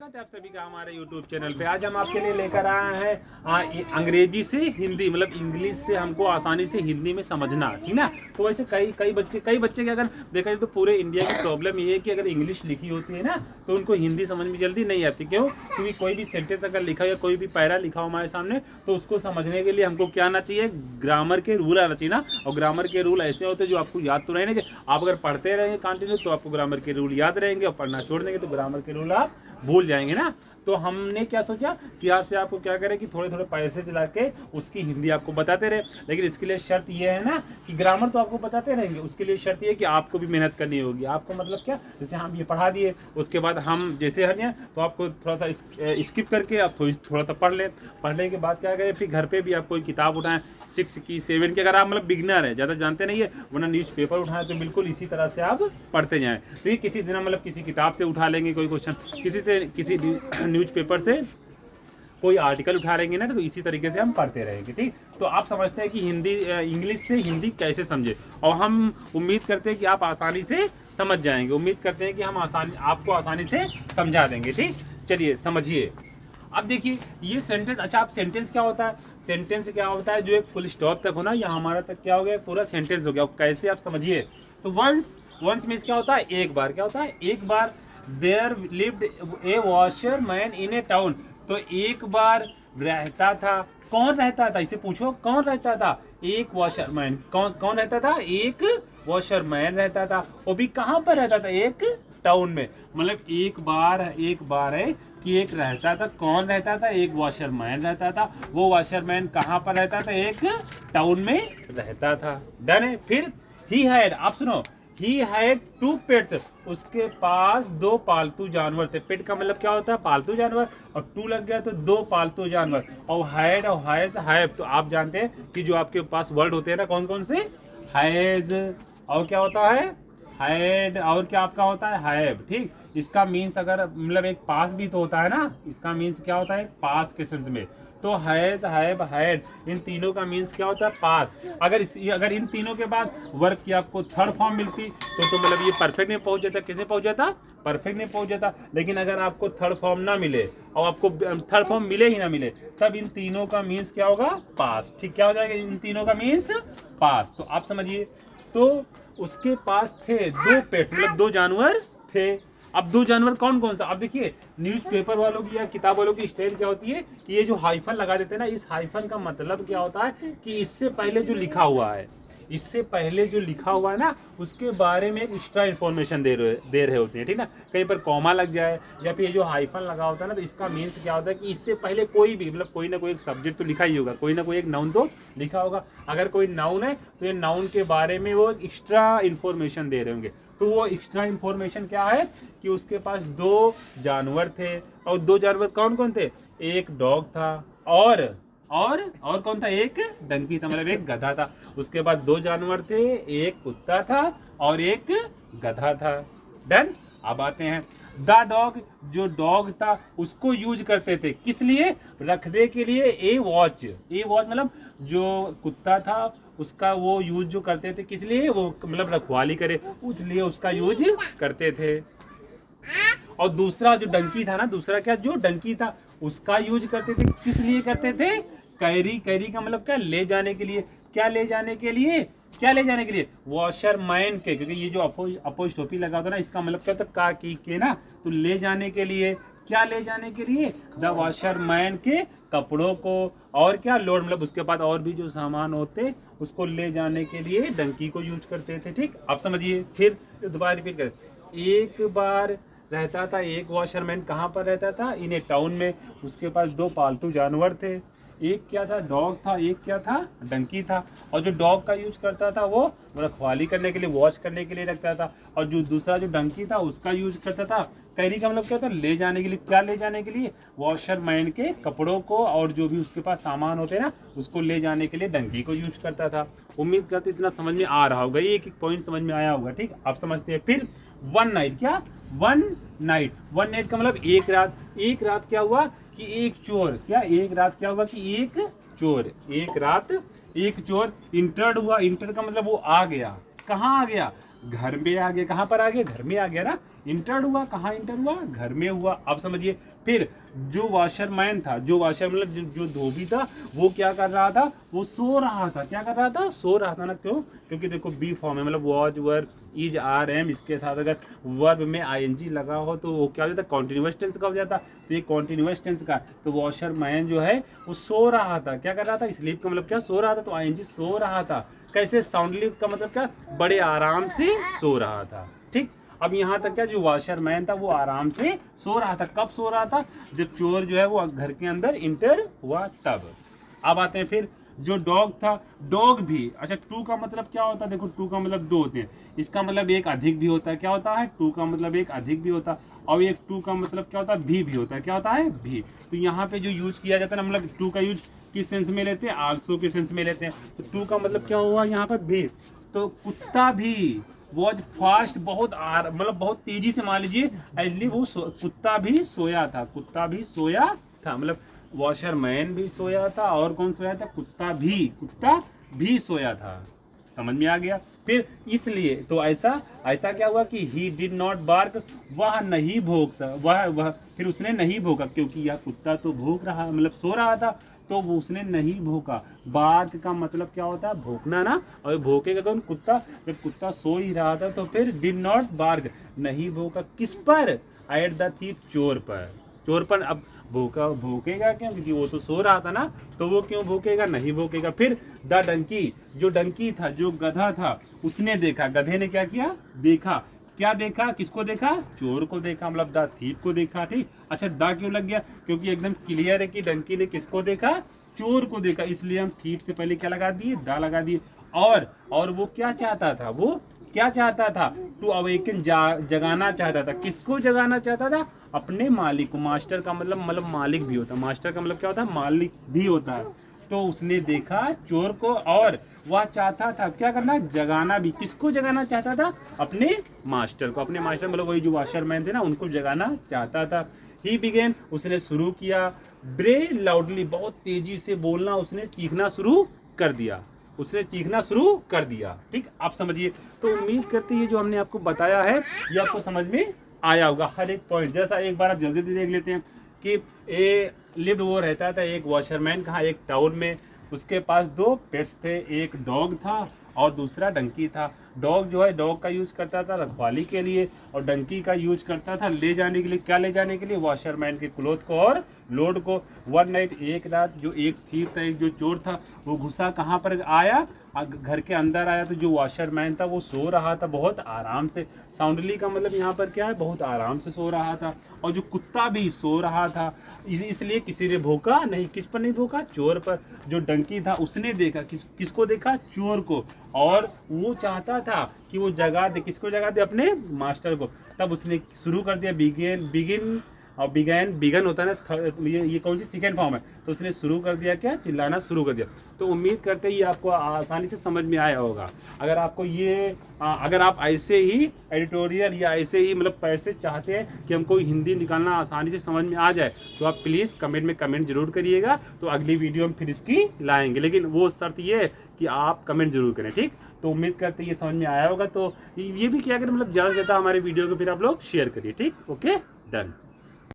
स्वागत है आप सभी का हमारे YouTube चैनल पे। आज हम आपके लिए लेकर आए हैं अंग्रेजी से हिंदी, मतलब इंग्लिश से हमको आसानी से हिंदी में समझना, ठीक ना। तो वैसे कई बच्चे के अगर देखा जाए तो पूरे इंडिया की प्रॉब्लम ये है कि अगर इंग्लिश लिखी होती है ना तो उनको हिंदी समझ में जल्दी नहीं आती। क्यों? क्योंकि कोई भी सेंटेंस अगर लिखा हो या कोई भी पैरा लिखा हो हमारे सामने तो उसको समझने के लिए हमको क्या आना चाहिए, ग्रामर के रूल आना चाहिए ना। और ग्रामर के रूल ऐसे होते हैं जो आपको याद तो रहेंगे, आप अगर पढ़ते रहेंगे कंटिन्यू तो आपको ग्रामर के रूल याद रहेंगे, और पढ़ना छोड़ देंगे तो ग्रामर के रूल आप भूल जाएंगे ना। तो हमने क्या सोचा कि आज से आपको क्या करें कि थोड़े थोड़े पैसे चला के उसकी हिंदी आपको बताते रहे। लेकिन इसके लिए शर्त ये है ना कि ग्रामर तो आपको बताते रहेंगे, उसके लिए शर्त ये है कि आपको भी मेहनत करनी होगी। आपको मतलब क्या, जैसे हम ये पढ़ा दिए उसके बाद हम जैसे हटिए तो आपको थोड़ा सा स्किप करके आप थोड़ा सा पढ़ लें। पढ़ने के बाद क्या करें, फिर घर पे भी आप कोई किताब उठाएं 6 की 7 की, अगर आप मतलब बिगनर है, ज़्यादा जानते नहीं है, वरना न्यूज़पेपर उठाएं तो बिल्कुल इसी तरह से आप पढ़ते जाएं। तो ये किसी दिन मतलब किसी किताब से उठा लेंगे कोई क्वेश्चन, किसी न्यूज़पेपर से कोई आर्टिकल उठा लेंगे ना, तो इसी तरीके से हम पढ़ते रहेंगे। ठीक, तो आप समझते हैं कि हिंदी इंग्लिश से हिंदी कैसे समझे, और हम उम्मीद करते हैं कि आप आसानी से समझ जाएंगे। उम्मीद करते हैं कि हम आपको आसानी से समझा देंगे। ठीक, चलिए समझिए। अब देखिए ये सेंटेंस, अच्छा आप सेंटेंस क्या होता है, सेंटेंस क्या होता है जो एक फुल स्टॉप तक हो ना, या हमारा तक क्या हो गया, पूरा सेंटेंस हो गया। कैसे आप समझिए। तो वंस मीन्स क्या होता है, एक बार। क्या होता है, एक बार। There lived a washerman in a town, तो एक बार रहता था। कौन रहता था, इसे पूछो कौन रहता था, एक वॉशरमैन। कौन रहता था, एक वॉशरमैन रहता था। वो भी कहाँ पर रहता था, एक टाउन में। मतलब एक बार है कि एक रहता था। कौन रहता था, एक वॉशरमैन रहता था। वो वॉशरमैन कहाँ पर रहता था, एक टाउन में रहता था। डन है। फिर ही हैड, आप सुनो, ही हैड 2 पेट्स, उसके पास 2 पालतू जानवर थे। पेट का मतलब क्या होता है, पालतू जानवर, और 2 लग गया तो 2 पालतू जानवर। और हैड और हैज हैव, तो आप जानते हैं कि जो आपके पास वर्ड होते हैं ना, कौन कौन से, हैज, और क्या होता है, हैड, और क्या आपका होता है, हैव। ठीक, इसका मीन्स अगर मतलब एक पास भी तो होता है ना, इसका मीन्स क्या होता है, पास के सेंस में। तो हैज हैव हैड, इन तीनों का मीन्स क्या होता है, पास। अगर इन तीनों के बाद वर्ब की आपको थर्ड फॉर्म मिलती तो मतलब ये परफेक्ट में पहुंच जाता। किसमें पहुंच जाता, परफेक्ट में पहुंच जाता। लेकिन अगर आपको थर्ड फॉर्म ना मिले, और आपको थर्ड फॉर्म मिले ही ना मिले, तब इन तीनों का मीन्स क्या होगा, पास। ठीक, क्या हो जाएगा, इन तीनों का मीन्स पास। तो आप समझिए। तो उसके पास थे 2 पेट्स, मतलब 2 जानवर थे। अब 2 जानवर कौन कौन सा, अब देखिए न्यूज़पेपर वालों की या किताब वालों की स्टाइल क्या होती है कि ये जो हाइफन लगा देते हैं ना, इस हाइफन का मतलब क्या होता है कि इससे पहले जो लिखा हुआ है, इससे पहले जो लिखा हुआ है ना, उसके बारे में एक एक्स्ट्रा इन्फॉर्मेशन दे रहे होते हैं। ठीक ना, कहीं पर कॉमा लग जाए या फिर ये जो हाइफन लगा होता है ना, तो इसका मीन्स क्या होता है कि इससे पहले कोई भी मतलब कोई ना कोई एक सब्जेक्ट तो लिखा ही होगा, कोई ना कोई एक नाउन तो लिखा होगा। अगर कोई नाउन है तो ये नाउन के बारे में वो एक्स्ट्रा इन्फॉर्मेशन दे रहे होंगे। तो वो एक्स्ट्रा इन्फॉर्मेशन क्या है कि उसके पास 2 जानवर थे, और 2 जानवर कौन कौन थे, एक डॉग था, और कौन था, एक डंकी था, मतलब एक गधा था। उसके बाद 2 जानवर थे, एक कुत्ता था और एक गधा था। डन। अब आते हैं द डॉग, जो डॉग था उसको यूज करते थे किस लिए, रखने के लिए। ए वॉच मतलब जो कुत्ता था उसका वो यूज जो करते थे किस लिए, वो मतलब रखवाली करे, उसलिए उसका यूज करते थे। और दूसरा जो डंकी था ना, दूसरा क्या, जो डंकी था उसका यूज करते थे किस लिए करते थे, कैरी का मतलब क्या, ले जाने के लिए। क्या ले जाने के लिए, क्या ले जाने के लिए, वॉशरमैन के, क्योंकि ये जो अपोस्ट्रोफी लगा था ना, इसका मतलब क्या था, का की के ना, तो ले जाने के लिए। क्या ले जाने के लिए, द वॉशरमैन के कपड़ों को। और क्या, लोड मतलब उसके बाद और भी जो सामान होते उसको ले जाने के लिए डंकी को यूज करते थे। ठीक, आप समझिए। फिर दोबारा रिपीट कर, एक बार रहता था एक वॉशरमैन, कहाँ पर रहता था, इन ए टाउन में। उसके पास 2 पालतू जानवर थे, एक क्या था, डॉग था, एक क्या था, डंकी था। और जो डॉग का यूज करता था वो रखवाली करने के लिए, वॉश करने के लिए रखता था। और जो दूसरा जो डंकी था उसका यूज करता था, कैरी का मतलब क्या था, ले जाने के लिए। क्या ले जाने के लिए, वॉशरमैन के कपड़ों को और जो भी उसके पास सामान होते हैं ना उसको ले जाने के लिए डंकी को यूज करता था। उम्मीद करते इतना समझ में आ रहा होगा, एक एक पॉइंट समझ में आया होगा। ठीक, आप समझते हैं। फिर 1 नाइट, क्या, 1 नाइट का मतलब एक रात। एक रात क्या हुआ कि एक चोर, क्या, एक रात क्या हुआ कि एक चोर, एक रात एक चोर इंटर्ड हुआ। इंटर का मतलब वो आ गया, कहाँ आ गया, घर में आ गया। कहाँ पर आ गया, घर में आ गया ना, इंटर्ड हुआ, कहाँ इंटर हुआ, घर में हुआ। अब समझिए फिर जो वॉशरमैन था, जो वॉशर मतलब जो धोबी था, वो क्या कर रहा था, वो सो रहा था। क्या कर रहा था, सो रहा था ना। क्यों, क्योंकि देखो बी फॉर्म है, मतलब वॉच, वर, इज, आर, एम, इसके साथ अगर वर्ब में आईएनजी लगा हो तो वो क्या हो जाता, कॉन्टिन्यूअस टेंस का हो जाता। तो ये कॉन्टिन्यूअस टेंस का, तो वॉशरमैन जो है वो सो रहा था। क्या कर रहा था, स्लीप का मतलब क्या, सो रहा था, तो आईएनजी सो रहा था। कैसे, साउंडली का मतलब क्या, बड़े आराम से सो रहा था। ठीक, अब यहाँ तक क्या, जो वॉशरमैन था वो आराम से सो रहा था। कब सो रहा था, जब चोर जो है वो घर के अंदर इंटर हुआ तब। अब आते हैं फिर जो डॉग था, डॉग भी, अच्छा टू का मतलब क्या होता है, देखो टू का मतलब दो होते हैं, इसका मतलब एक अधिक भी होता है। क्या होता है, टू का मतलब एक अधिक भी होता है, और एक टू का मतलब क्या होता है, भी होता है। क्या होता है, भी। तो यहाँ पे जो यूज किया जाता है ना, मतलब टू का यूज किस सेंस में लेते हैं, आल्सो के सेंस में लेते हैं। तो टू का मतलब क्या हुआ यहाँ पर, भी। तो कुत्ता भी वॉज फास्ट, बहुत मतलब बहुत तेजी से, मान लीजिए एजली वो कुत्ता भी सोया था, कुत्ता भी सोया था, मतलब वॉशरमैन भी सोया था, और कौन सोया था, कुत्ता भी सोया था। समझ में आ गया। फिर इसलिए तो ऐसा ऐसा क्या हुआ कि ही डिड नॉट बार्क, वह नहीं भौंक, वह फिर उसने नहीं भौंका, क्योंकि यह कुत्ता तो भौंक रहा, मतलब सो रहा था, तो वो उसने नहीं भौंका। बार्क का मतलब क्या होता है, भौंकना ना, और भौंकेगा कौन, कुत्ता। जब कुत्ता सो ही रहा था तो फिर डिड नॉट बार्क, नहीं भौंका, किस पर, एट द थीफ, चोर पर। चोर पर अब भौंकेगा क्यों, क्योंकि वो तो सो रहा था ना, तो वो क्यों भौंकेगा, नहीं भौंकेगा। फिर द डंकी, जो डंकी था, जो गधा था, उसने देखा, गधे ने क्या किया, देखा। क्या देखा, किसको देखा, चोर को देखा, मतलब द थीफ को देखा। ठीक, अच्छा द क्यों लग गया, क्योंकि एकदम क्लियर है कि डंकी ने किसको देखा, चोर को देखा, इसलिए हम थीफ से पहले क्या लगा दिए, द लगा दिए। और वो क्या चाहता था, वो क्या चाहता था, टू अवेकन, जगाना चाहता था। किसको जगाना चाहता था, अपने मालिक को। मास्टर का मतलब मालिक भी होता है, मास्टर का मतलब क्या होता है, मालिक भी होता है। तो उसने देखा चोर को, और वह चाहता था क्या करना, जगाना भी। किसको जगाना चाहता था, अपने मास्टर को। अपने मास्टर मतलब वही जो वॉशरमैन थे ना, उनको जगाना चाहता था। ही बिगेन, उसने शुरू किया, ब्रे लाउडली, बहुत तेजी से बोलना, उसने चीखना शुरू कर दिया, उसने चीखना शुरू कर दिया। ठीक, आप समझिए। तो उम्मीद करते हैं ये जो हमने आपको बताया है ये आपको समझ में आया होगा, हर एक पॉइंट। जैसा एक बार आप जल्दी से देख लेते हैं कि ए लिव्ड, वो रहता था एक वॉशरमैन कहाँ, एक टाउन में। उसके पास दो पेट्स थे, एक डॉग था और दूसरा डंकी था। डॉग जो है, डॉग का यूज करता था रखवाली के लिए, और डंकी का यूज करता था ले जाने के लिए। क्या ले जाने के लिए, वॉशरमैन के क्लोथ को और लोड को। वन नाइट, एक रात, जो एक थीफ था, एक जो चोर था, वो घुसा कहाँ पर आया, घर के अंदर आया। तो जो वॉशरमैन था वो सो रहा था बहुत आराम से। साउंडली का मतलब यहाँ पर क्या है, बहुत आराम से सो रहा था। और जो कुत्ता भी सो रहा था, इसलिए किसी ने भौंका नहीं। किस पर नहीं भौंका, चोर पर। जो डंकी था उसने देखा, किसको देखा, चोर को, और वो चाहता था कि वो जगा दे, किसको जगा दे, अपने मास्टर को। तब उसने शुरू कर दिया, बिगिन और बिगन होता है ना, ये कौन सी सेकेंड फॉर्म है, तो उसने शुरू कर दिया, क्या, चिल्लाना शुरू कर दिया। तो उम्मीद करते ही आपको आसानी से समझ में आया होगा। अगर आपको ये अगर आप ऐसे ही एडिटोरियल या ऐसे ही मतलब पैसे चाहते हैं कि हमको हिंदी निकालना आसानी से समझ में आ जाए, तो आप प्लीज़ कमेंट में कमेंट जरूर करिएगा। तो अगली वीडियो हम फिर इसकी लाएंगे, लेकिन वो शर्त ये है कि आप कमेंट जरूर करें। ठीक, तो उम्मीद करते हैं ये समझ में आया होगा। तो ये भी क्या करें, मतलब ज़्यादा से ज़्यादा हमारे वीडियो को फिर आप लोग शेयर करिए। ठीक, ओके, डन।